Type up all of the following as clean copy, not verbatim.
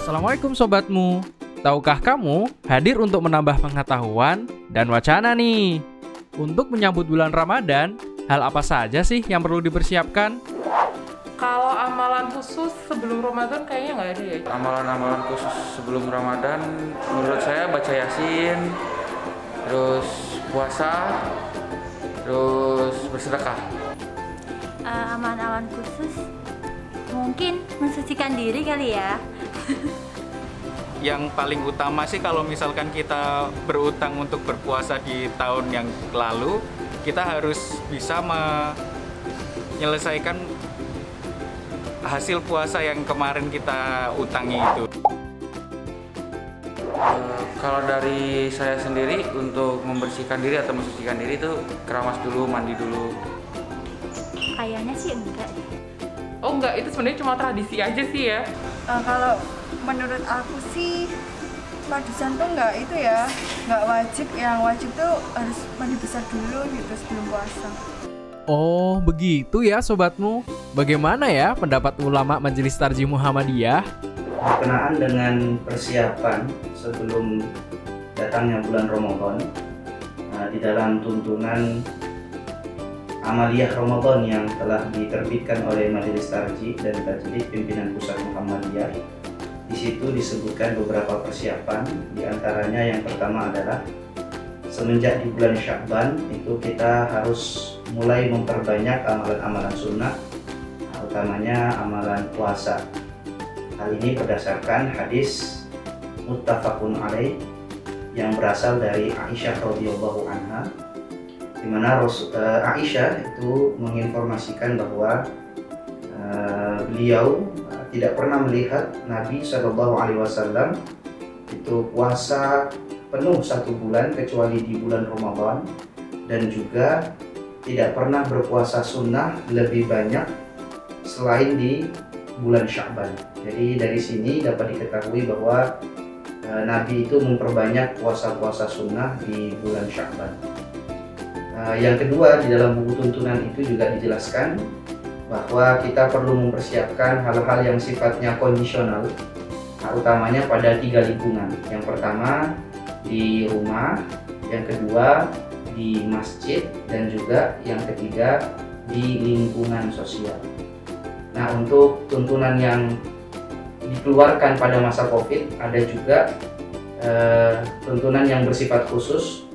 Assalamualaikum sobatmu. Tahukah kamu hadir untuk menambah pengetahuan dan wacana nih? Untuk menyambut bulan Ramadan, hal apa saja sih yang perlu dipersiapkan? Kalau amalan khusus sebelum Ramadan kayaknya nggak ada ya. Amalan-amalan khusus sebelum Ramadan menurut saya baca Yasin, terus puasa, terus bersedekah. Amalan-amalan khusus mungkin mensucikan diri kali ya. Yang paling utama sih kalau misalkan kita berutang untuk berpuasa di tahun yang lalu, kita harus bisa menyelesaikan hasil puasa yang kemarin kita utangi itu. Kalau dari saya sendiri untuk membersihkan diri atau mensucikan diri itu keramas dulu, mandi dulu. Kayaknya sih enggak. Oh enggak, itu sebenarnya cuma tradisi aja sih ya. Kalau menurut aku sih padusan tuh nggak wajib. Yang wajib tuh harus mandi besar dulu gitu sebelum puasa. Oh, begitu ya sobatmu. Bagaimana ya pendapat ulama Majelis Tarjih Muhammadiyah? Berkenaan dengan persiapan sebelum datangnya bulan Ramadan, di dalam tuntunan Amaliyah Ramadan yang telah diterbitkan oleh Majelis Tarjih dan Tajdid Pimpinan Pusat Muhammadiyah, di situ disebutkan beberapa persiapan. Di antaranya yang pertama adalah semenjak di bulan Sya'ban itu kita harus mulai memperbanyak amalan-amalan sunnah, utamanya amalan puasa. Hal ini berdasarkan hadis muttafaqun alaih yang berasal dari Aisyah radhiyallahu anha, di mana Aisyah itu menginformasikan bahwa beliau tidak pernah melihat Nabi SAW itu puasa penuh 1 bulan kecuali di bulan Ramadan, dan juga tidak pernah berpuasa sunnah lebih banyak selain di bulan Sya'ban. Jadi dari sini dapat diketahui bahwa Nabi itu memperbanyak puasa-puasa sunnah di bulan Sya'ban. Yang kedua, di dalam buku tuntunan itu juga dijelaskan bahwa kita perlu mempersiapkan hal-hal yang sifatnya kondisional, utamanya pada 3 lingkungan. Yang pertama di rumah, yang kedua di masjid, dan juga yang ketiga di lingkungan sosial. Nah, untuk tuntunan yang dikeluarkan pada masa COVID, ada juga tuntunan yang bersifat khusus,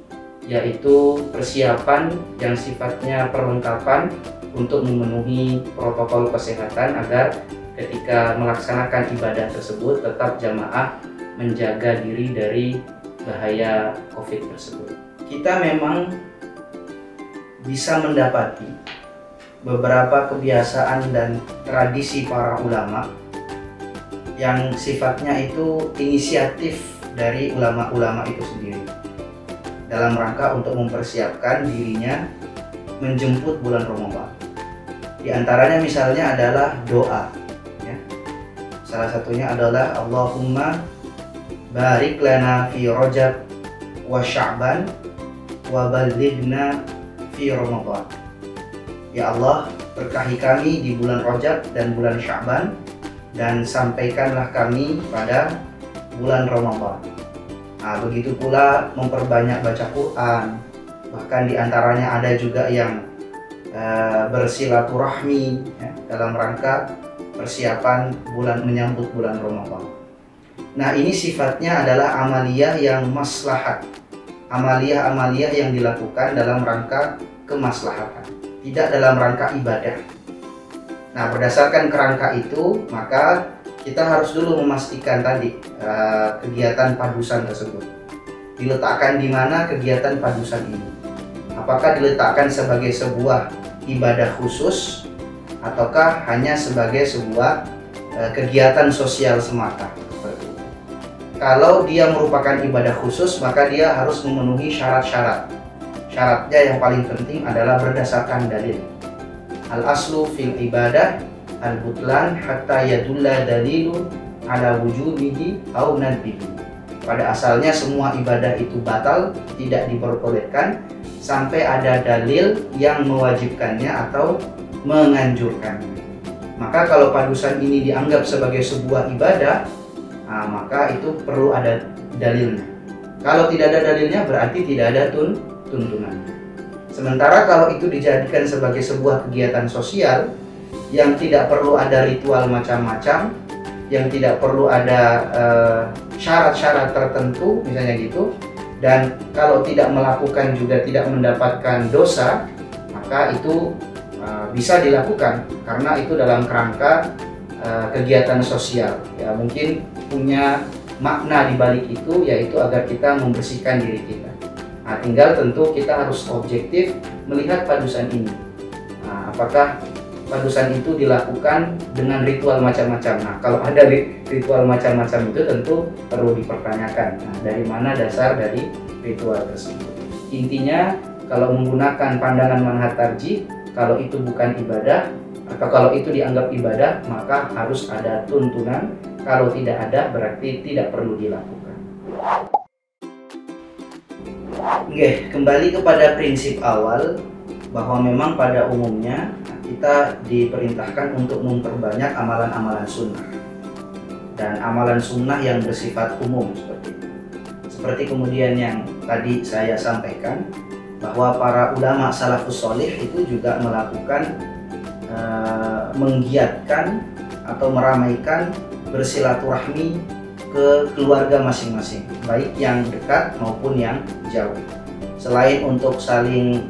yaitu persiapan yang sifatnya perlengkapan untuk memenuhi protokol kesehatan agar ketika melaksanakan ibadah tersebut tetap jamaah menjaga diri dari bahaya COVID tersebut. Kita memang bisa mendapati beberapa kebiasaan dan tradisi para ulama yang sifatnya itu inisiatif dari ulama-ulama itu sendiri dalam rangka untuk mempersiapkan dirinya menjemput bulan Ramadan. Di antaranya misalnya adalah doa, ya. Salah satunya adalah Allahumma barik lana fi Rajab wa Sya'ban wa ballighna fi Ramadan. Ya Allah, berkahi kami di bulan Rajab dan bulan Sya'ban, dan sampaikanlah kami pada bulan Ramadan. Nah, begitu pula memperbanyak baca Quran. Bahkan diantaranya ada juga yang bersilaturahmi, ya, dalam rangka persiapan menyambut bulan Ramadan. Nah, ini sifatnya adalah amaliyah yang maslahat, amaliyah-amaliyah yang dilakukan dalam rangka kemaslahatan, tidak dalam rangka ibadah. Nah, berdasarkan kerangka itu, maka kita harus dulu memastikan tadi kegiatan padusan tersebut diletakkan di mana kegiatan padusan ini. Apakah diletakkan sebagai sebuah ibadah khusus ataukah hanya sebagai sebuah kegiatan sosial semata. Kalau dia merupakan ibadah khusus, maka dia harus memenuhi syarat-syarat. Syaratnya yang paling penting adalah berdasarkan dalil. Al-aslu fil ibadah al-butlan hatta yadulla dalilun ala wujubihi au nadbihi. Pada asalnya semua ibadah itu batal, tidak diperbolehkan sampai ada dalil yang mewajibkannya atau menganjurkannya. Maka kalau padusan ini dianggap sebagai sebuah ibadah, maka itu perlu ada dalilnya. Kalau tidak ada dalilnya berarti tidak ada tuntunan. Sementara kalau itu dijadikan sebagai sebuah kegiatan sosial yang tidak perlu ada ritual macam-macam, yang tidak perlu ada syarat-syarat tertentu misalnya gitu, dan kalau tidak melakukan juga tidak mendapatkan dosa, maka itu bisa dilakukan karena itu dalam kerangka kegiatan sosial. Ya, mungkin punya makna di balik itu, yaitu agar kita membersihkan diri kita. Nah, tinggal tentu kita harus objektif melihat padusan ini. Nah, apakah padusan itu dilakukan dengan ritual macam-macam? Nah, kalau ada ritual macam-macam itu tentu perlu dipertanyakan. Nah, dari mana dasar dari ritual tersebut? Intinya, kalau menggunakan pandangan manhaj tarjih, kalau itu bukan ibadah, atau kalau itu dianggap ibadah, maka harus ada tuntunan. Kalau tidak ada, berarti tidak perlu dilakukan. Oke, kembali kepada prinsip awal bahwa memang pada umumnya kita diperintahkan untuk memperbanyak amalan-amalan sunnah dan amalan sunnah yang bersifat umum seperti itu. Seperti kemudian yang tadi saya sampaikan bahwa para ulama salafus sholih itu juga melakukan menggiatkan atau meramaikan bersilaturahmi ke keluarga masing-masing, baik yang dekat maupun yang jauh. Selain untuk saling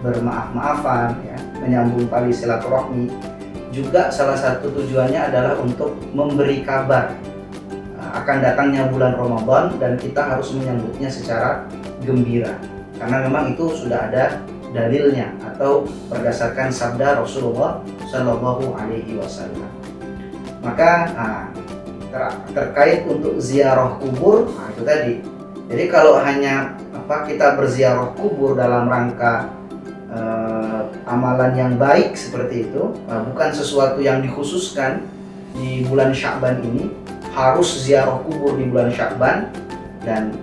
bermaaf-maafan, ya, menyambung tali silaturahmi, juga salah satu tujuannya adalah untuk memberi kabar akan datangnya bulan Ramadan dan kita harus menyambutnya secara gembira, karena memang itu sudah ada dalilnya atau berdasarkan sabda Rasulullah Shallallahu Alaihi Wasallam. Maka terkait untuk ziarah kubur, itu tadi. Jadi kalau hanya kita berziarah kubur dalam rangka amalan yang baik seperti itu, bukan sesuatu yang dikhususkan di bulan Sya'ban ini, harus ziarah kubur di bulan Sya'ban, dan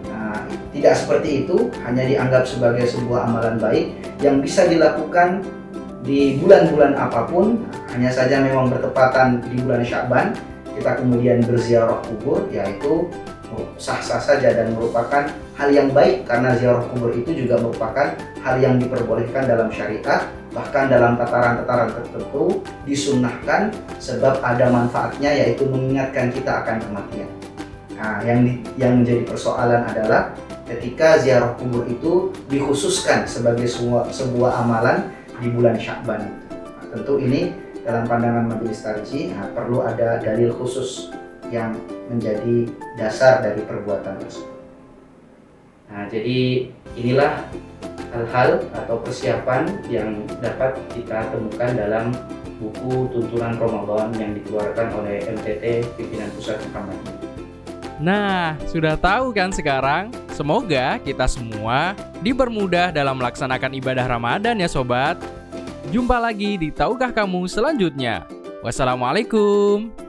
tidak seperti itu, hanya dianggap sebagai sebuah amalan baik yang bisa dilakukan di bulan-bulan apapun, hanya saja memang bertepatan di bulan Sya'ban kita kemudian berziarah kubur, yaitu sah-sah saja dan merupakan hal yang baik, karena ziarah kubur itu juga merupakan hal yang diperbolehkan dalam syariat, bahkan dalam tataran-tataran tertentu disunnahkan sebab ada manfaatnya, yaitu mengingatkan kita akan kematian. Nah, yang menjadi persoalan adalah ketika ziarah kubur itu dikhususkan sebagai sebuah amalan di bulan Sya'ban. Nah, tentu ini dalam pandangan majelis tarjih perlu ada dalil khusus yang menjadi dasar dari perbuatan tersebut. Nah, jadi inilah hal-hal atau persiapan yang dapat kita temukan dalam buku Tuntunan Ramadan yang dikeluarkan oleh MTT Pimpinan Pusat Muhammadiyah. Nah, sudah tahu kan sekarang? Semoga kita semua dipermudah dalam melaksanakan ibadah Ramadan ya sobat. Jumpa lagi di Tahukah Kamu selanjutnya. Wassalamualaikum.